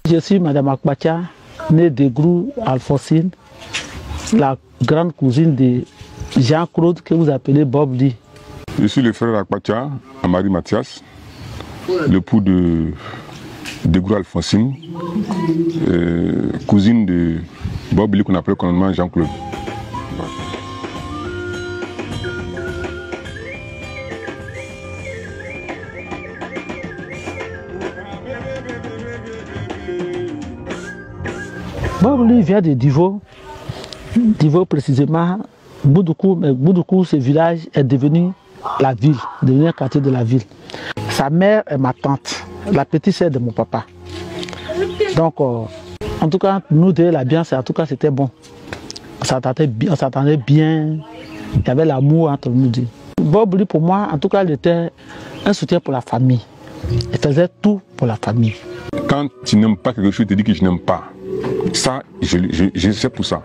Je suis Madame Akpatia, née de Grou Alphonsine, la grande cousine de Jean-Claude que vous appelez Bob Lee. Je suis le frère Akpatia, Amari Mathias, l'époux de Grou Alphonsine, cousine de Bob Lee qu'on appelle communément Jean-Claude. Bob Lee vient de Divo. Divo précisément, Boudoukou, mais Boudoukou, ce village est devenu la ville, devenu un quartier de la ville. Sa mère est ma tante, la petite sœur de mon papa. Donc, en tout cas, nous deux, l'ambiance, en tout cas, c'était bon. On s'entendait bien, il y avait l'amour entre nous deux. Bob Lee, pour moi, en tout cas, il était un soutien pour la famille. Il faisait tout pour la famille. Quand tu n'aimes pas quelque chose, tu dis que je n'aime pas. Ça, je sais pour ça.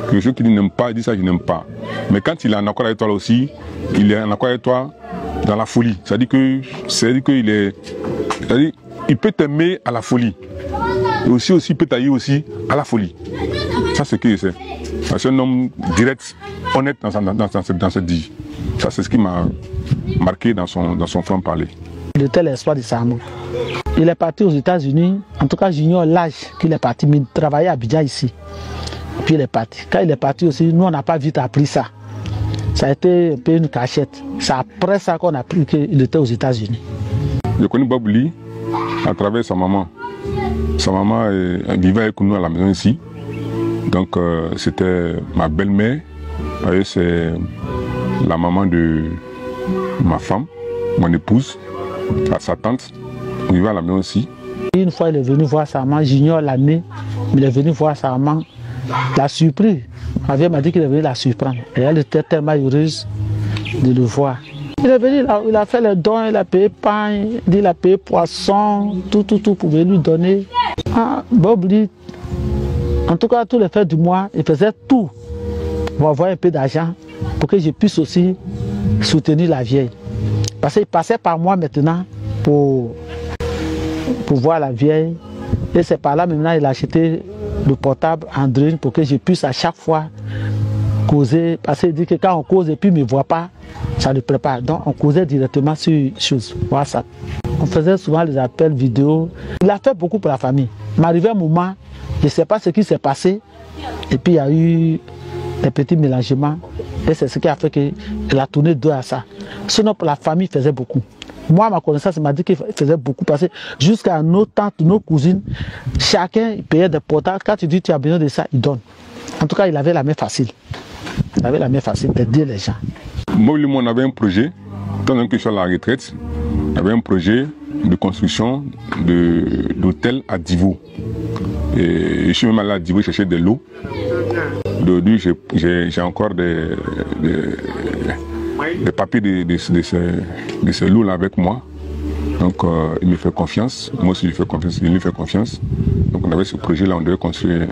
Quelque chose qu'il n'aime pas, il dit ça, je n'aime pas. Mais quand il est en accord avec toi là aussi, il est en accord avec toi dans la folie. C'est-à-dire qu'il peut t'aimer à la folie. Et aussi il peut t'haïr aussi à la folie. Ça, c'est ce que c'est. C'est un homme direct, honnête dans cette vie. Ça, c'est ce qui m'a marqué dans son franc-parler. Il était l'espoir de Samo. Il est parti aux États-Unis. En tout cas, j'ignore l'âge qu'il est parti, mais il travaillait à Abidjan ici. Puis il est parti. Quand il est parti aussi, nous, on n'a pas vite appris ça. Ça a été un peu une cachette. C'est après ça qu'on a appris qu'il était aux États-Unis. J'ai connu Bob Lee à travers sa maman. Sa maman vivait avec nous à la maison ici. Donc, c'était ma belle-mère. C'est la maman de ma femme, mon épouse, sa tante. On vivait à la maison aussi. Une fois, il est venu voir sa maman, j'ignore l'année, mais il est venu voir sa maman. La surprise. Ma vieille m'a dit qu'il est venu la surprendre. Et elle était tellement heureuse de le voir. Il est venu, il a fait les dons, il a payé pain, il a payé poisson, tout pour lui donner. Ah, Bob Lee, en tout cas, tous les fins du mois, il faisait tout pour avoir un peu d'argent pour que je puisse aussi soutenir la vieille. Parce qu'il passait par moi maintenant pour voir la vieille. Et c'est par là maintenant il a acheté le portable Android pour que je puisse à chaque fois causer. Parce qu'il dit que quand on cause et puis il ne me voit pas, ça le prépare. Donc on causait directement sur WhatsApp. On faisait souvent les appels vidéo. Il a fait beaucoup pour la famille. Il m'arrivait un moment, je ne sais pas ce qui s'est passé. Et puis il y a eu des petits mélangements. Et c'est ce qui a fait qu'il a tourné deux à ça. Sinon pour la famille, il faisait beaucoup. Moi, ma connaissance m'a dit qu'il faisait beaucoup parce que jusqu'à nos tantes, nos cousines, chacun payait des portables. Quand tu dis que tu as besoin de ça, il donne. En tout cas, il avait la main facile. Il avait la main facile d'aider les gens. Moi, on avait un projet, tant que je suis à la retraite, on avait un projet de construction d'hôtel à Divo. Et je suis même allé à Divo chercher de l'eau. D'aujourd'hui, j'ai encore des papiers de ce lot-là avec moi. Donc il me fait confiance, moi aussi je fais confiance, il lui fait confiance. Donc on avait ce projet-là, on devait construire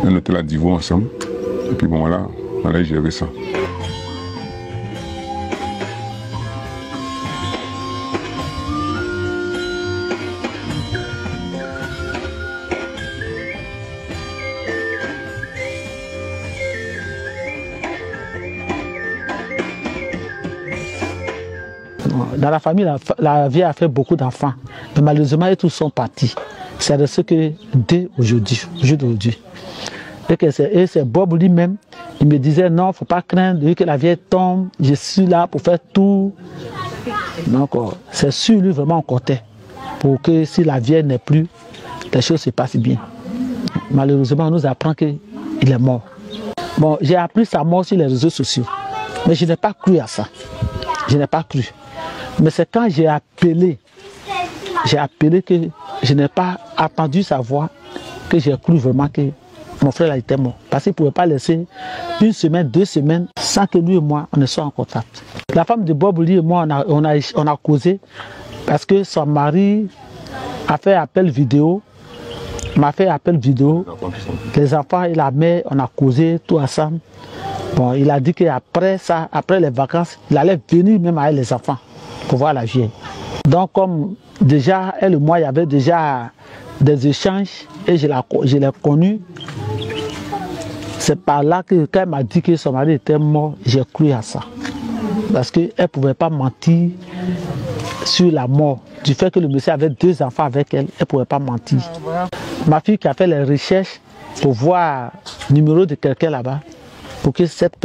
un hôtel à Divo ensemble. Et puis bon voilà, on a géré ça. Dans la famille, la vie a fait beaucoup d'enfants. Mais malheureusement, ils tous sont partis. C'est de ce que dès aujourd'hui. Et c'est Bob lui-même, il me disait non, il ne faut pas craindre, vu que la vieille tombe, je suis là pour faire tout. Donc c'est sur lui vraiment on comptait. Pour que si la vieille n'est plus, les choses se passent bien. Malheureusement, on nous apprend qu'il est mort. Bon, j'ai appris sa mort sur les réseaux sociaux. Mais je n'ai pas cru à ça. Je n'ai pas cru. Mais c'est quand j'ai appelé que je n'ai pas attendu sa voix, que j'ai cru vraiment que mon frère a été mort. Parce qu'il ne pouvait pas laisser une semaine, 2 semaines sans que lui et moi, on ne soit en contact. La femme de Bob Lee et moi, on a causé parce que son mari a fait appel vidéo, m'a fait appel vidéo. Les enfants et la mère, on a causé tout ensemble. Bon, il a dit qu'après ça, après les vacances, il allait venir même avec les enfants pour voir la vieille. Donc comme déjà, elle et moi, il y avait déjà des échanges et je l'ai connue. C'est par là que quand elle m'a dit que son mari était mort, j'ai cru à ça. Parce qu'elle ne pouvait pas mentir sur la mort. Du fait que le monsieur avait 2 enfants avec elle, elle ne pouvait pas mentir. Ma fille qui a fait les recherches pour voir le numéro de quelqu'un là-bas, pour que cette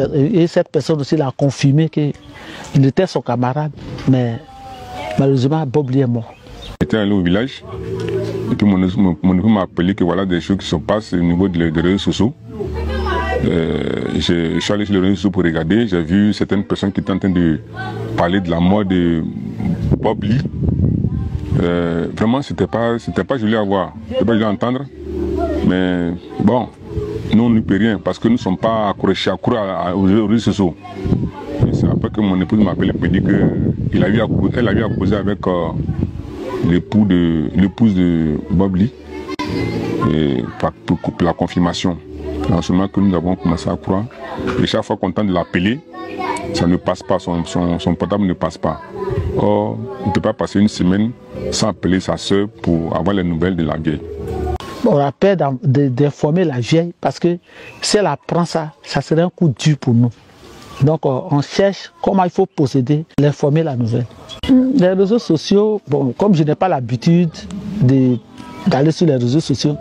personne aussi l'a confirmé qu'il était son camarade. Mais malheureusement, Bob Lee est mort. J'étais allé au village, et puis mon époux m'a appelé que voilà des choses qui se passent au niveau des réseaux sociaux. Je suis allé sur les réseaux sociaux pour regarder, j'ai vu certaines personnes qui étaient en train de parler de la mort de Bob Lee. Vraiment, c'était pas joli à voir, c'était pas joli à entendre. Mais bon, nous on ne peut rien parce que nous ne sommes pas accrochés aux réseaux sociaux. C'est après que mon épouse m'a appelé et m'a dit qu'elle a eu à causer avec l'épouse de Bob Lee et pour la confirmation. En ce moment que nous avons commencé à croire. Et chaque fois qu'on tente de l'appeler, ça ne passe pas, son portable ne passe pas. Or, on ne peut pas passer une semaine sans appeler sa soeur pour avoir les nouvelles de la vieille. On rappelle d'informer la vieille parce que si elle apprend ça, ça serait un coup dur pour nous. Donc on cherche comment il faut procéder, l'informer la nouvelle. Les réseaux sociaux, bon, comme je n'ai pas l'habitude d'aller sur les réseaux sociaux,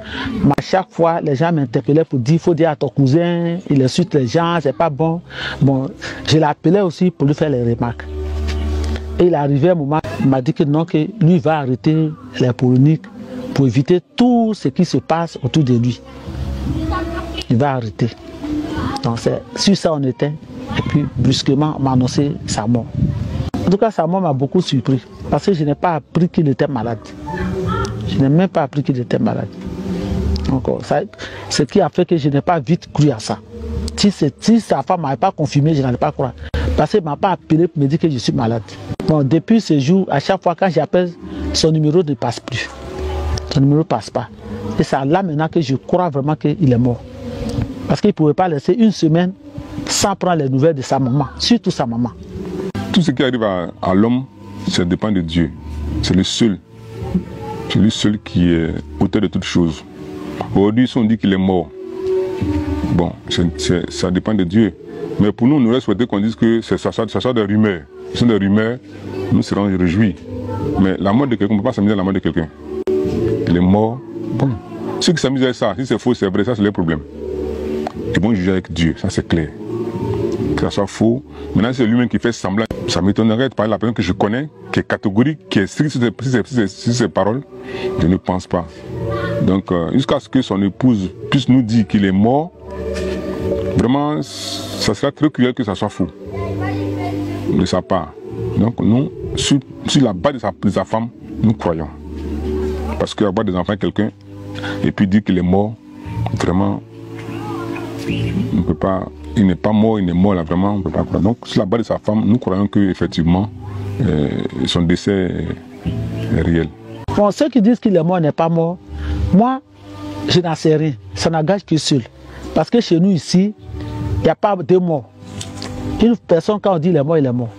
mais à chaque fois les gens m'interpellaient pour dire il faut dire à ton cousin, il insulte les gens, c'est pas bon. Bon, je l'appelais aussi pour lui faire les remarques. Et il est arrivé un moment, il m'a dit que non, que lui va arrêter les polémiques pour éviter tout ce qui se passe autour de lui. Il va arrêter. Donc sur ça on était. Et puis brusquement on m'a annoncé sa mort. En tout cas sa mort m'a beaucoup surpris. Parce que je n'ai pas appris qu'il était malade. Je n'ai même pas appris qu'il était malade. Donc ce qui a fait que je n'ai pas vite cru à ça. Si sa femme ne m'avait pas confirmé, je n'allais pas croire. Parce qu'elle ne m'a pas appelé pour me dire que je suis malade. Bon, depuis ce jour, à chaque fois quand j'appelle, son numéro ne passe plus. Son numéro ne passe pas. Et c'est là maintenant que je crois vraiment qu'il est mort. Parce qu'il ne pouvait pas laisser une semaine sans prendre les nouvelles de sa maman, surtout sa maman. Tout ce qui arrive à l'homme, ça dépend de Dieu. C'est le seul. C'est lui seul qui est auteur de toutes choses. Aujourd'hui, si on dit qu'il est mort, bon, ça dépend de Dieu. Mais pour nous, on aurait souhaité qu'on dise que ça soit des rumeurs. Ce sont des rumeurs, nous serons réjouis. Mais la mort de quelqu'un, on ne peut pas s'amuser à la mort de quelqu'un. Il est mort, bon. Ceux qui s'amusent à ça, si c'est faux, c'est vrai, ça c'est leur problème. Ils vont juger avec Dieu, ça c'est clair. Que ça soit faux. Maintenant, c'est lui-même qui fait semblant. Ça m'étonnerait de parler de la personne que je connais, qui est catégorique, qui est strict sur ses paroles. Je ne pense pas. Donc, jusqu'à ce que son épouse puisse nous dire qu'il est mort, vraiment, ça sera très cruel que ça soit faux. De sa part. Donc, nous, sur la base de sa femme, nous croyons. Parce qu'avoir des enfants avec quelqu'un, et puis dire qu'il est mort, vraiment, on ne peut pas. Il n'est pas mort, il est mort là, vraiment, on ne peut pas croire. Donc, sur la base de sa femme, nous croyons qu'effectivement, son décès est réel. Bon, ceux qui disent qu'il est mort n'est pas mort, moi, je n'en sais rien. Ça n'engage que seul. Parce que chez nous ici, il n'y a pas de mort. Une personne, quand on dit il est mort, il est mort.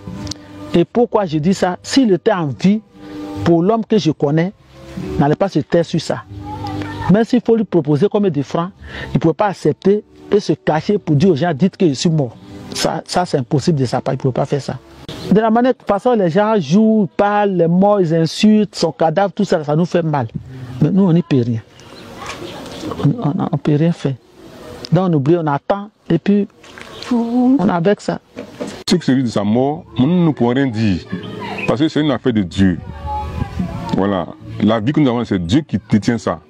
Et pourquoi je dis ça? S'il était en vie, pour l'homme que je connais, n'allait pas se taire sur ça. Même s'il faut lui proposer combien de francs, il ne pouvait pas accepter et se cacher pour dire aux gens, dites que je suis mort. Ça c'est impossible de sa part, il ne pouvait pas faire ça. De la manière, de toute façon, les gens jouent, parlent, les morts, ils insultent, son cadavre, tout ça, ça nous fait mal. Mais nous, on n'y peut rien. On ne peut rien faire. Donc on oublie, on attend, et puis on est avec ça. Ce qui se dit de sa mort, nous ne pouvons rien dire. Parce que c'est une affaire de Dieu. Voilà. La vie que nous avons, c'est Dieu qui détient ça.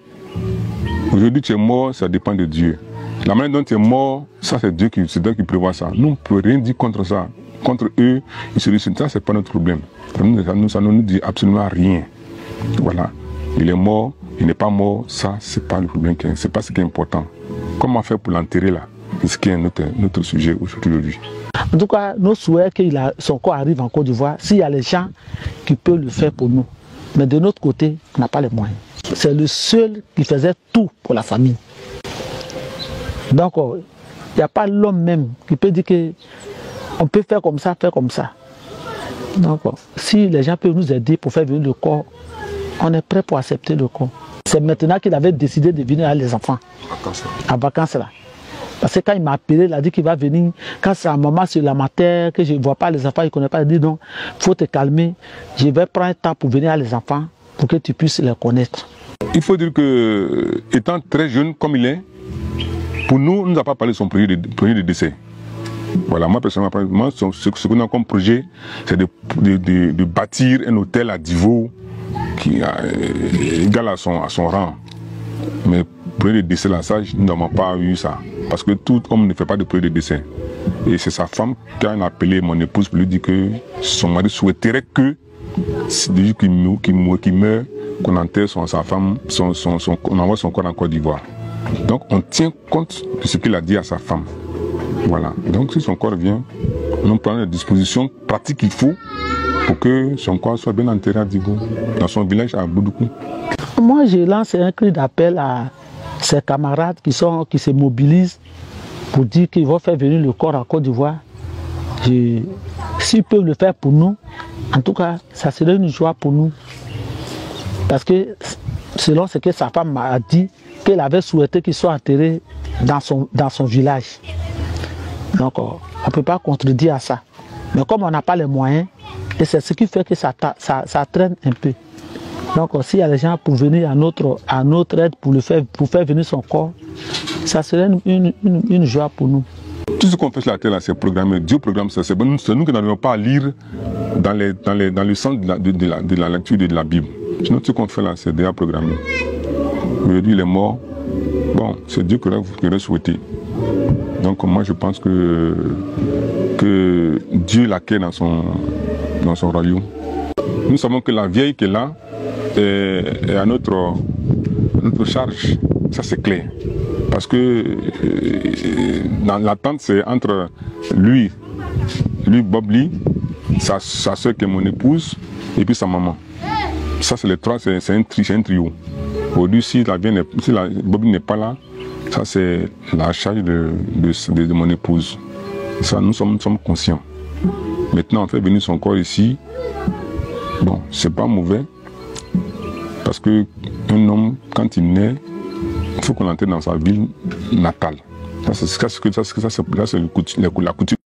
Aujourd'hui, tu es mort, ça dépend de Dieu. La manière dont tu es mort, ça c'est Dieu qui prévoit ça. Nous ne pouvons rien dire contre ça. Contre eux, ils se disent, ça c'est pas notre problème. Ça ne nous dit absolument rien. Voilà. Il est mort, il n'est pas mort, ça c'est pas le problème, c'est pas ce qui est important. Comment faire pour l'enterrer là? C'est ce qui est notre sujet aujourd'hui. En tout cas, nous souhaitons que son corps arrive en Côte d'Ivoire s'il y a les gens qui peuvent le faire pour nous. Mais de notre côté, on n'a pas les moyens. C'est le seul qui faisait tout pour la famille. Donc, il n'y a pas l'homme même qui peut dire qu'on peut faire comme ça, faire comme ça. Donc, si les gens peuvent nous aider pour faire venir le corps, on est prêt pour accepter le corps. C'est maintenant qu'il avait décidé de venir avec les enfants. En vacances là. Parce que quand il m'a appelé, il a dit qu'il va venir. Quand sa maman sur la matin, que je ne vois pas les enfants, il ne connaît pas, il dit non, il faut te calmer. Je vais prendre un temps pour venir à les enfants, pour que tu puisses les connaître. Il faut dire que, étant très jeune comme il est, pour nous, on ne nous a pas parlé de son projet de décès. Voilà, moi personnellement, ce qu'on a comme projet, c'est de bâtir un hôtel à Divo qui est égal à son rang. Mais projet de décès, là, ça, nous n'avons pas eu ça. Parce que tout homme ne fait pas de projet de décès. Et c'est sa femme qui a appelé mon épouse pour lui dire que son mari souhaiterait que, depuis qu'il meurt, qu'on enterre sa femme, qu'on envoie son corps en Côte d'Ivoire. Donc on tient compte de ce qu'il a dit à sa femme. Voilà. Donc si son corps vient, on prend les dispositions pratiques qu'il faut pour que son corps soit bien enterré à Digo, dans son village à Boudoukou. Moi, je lance un cri d'appel à ses camarades qui se mobilisent pour dire qu'ils vont faire venir le corps à Côte d'Ivoire. S'ils peuvent le faire pour nous, en tout cas, ça serait une joie pour nous. Parce que selon ce que sa femme m'a dit, qu'elle avait souhaité qu'il soit enterré dans son village. Donc, on ne peut pas contredire à ça. Mais comme on n'a pas les moyens, et c'est ce qui fait que ça traîne un peu. Donc, s'il y a des gens pour venir à notre aide pour faire venir son corps, ça serait une joie pour nous. Tout ce qu'on fait sur la terre, c'est programmé. Dieu programme ça. C'est nous qui n'arrivons pas à lire dans le sens de la lecture de la Bible. Sinon, tout ce qu'on fait là, c'est déjà programmé. Aujourd'hui, il est mort. Bon, c'est Dieu qui aurait souhaité. Donc, moi, je pense que Dieu l'accueille dans son royaume. Nous savons que la vieille qui est là est à notre charge. Ça, c'est clair. Parce que dans l'attente, c'est entre lui, Bob Lee, sa soeur qui est mon épouse, et puis sa maman. Ça, c'est les trois, c'est un trio. Aujourd'hui, si Bob Lee n'est pas là, ça, c'est la charge de mon épouse. Ça, nous sommes conscients. Maintenant, on fait venir son corps ici. Bon, c'est pas mauvais. Parce qu'un homme, quand il naît, il faut qu'on l'enterre dans sa ville natale. Ça, c'est la coutume.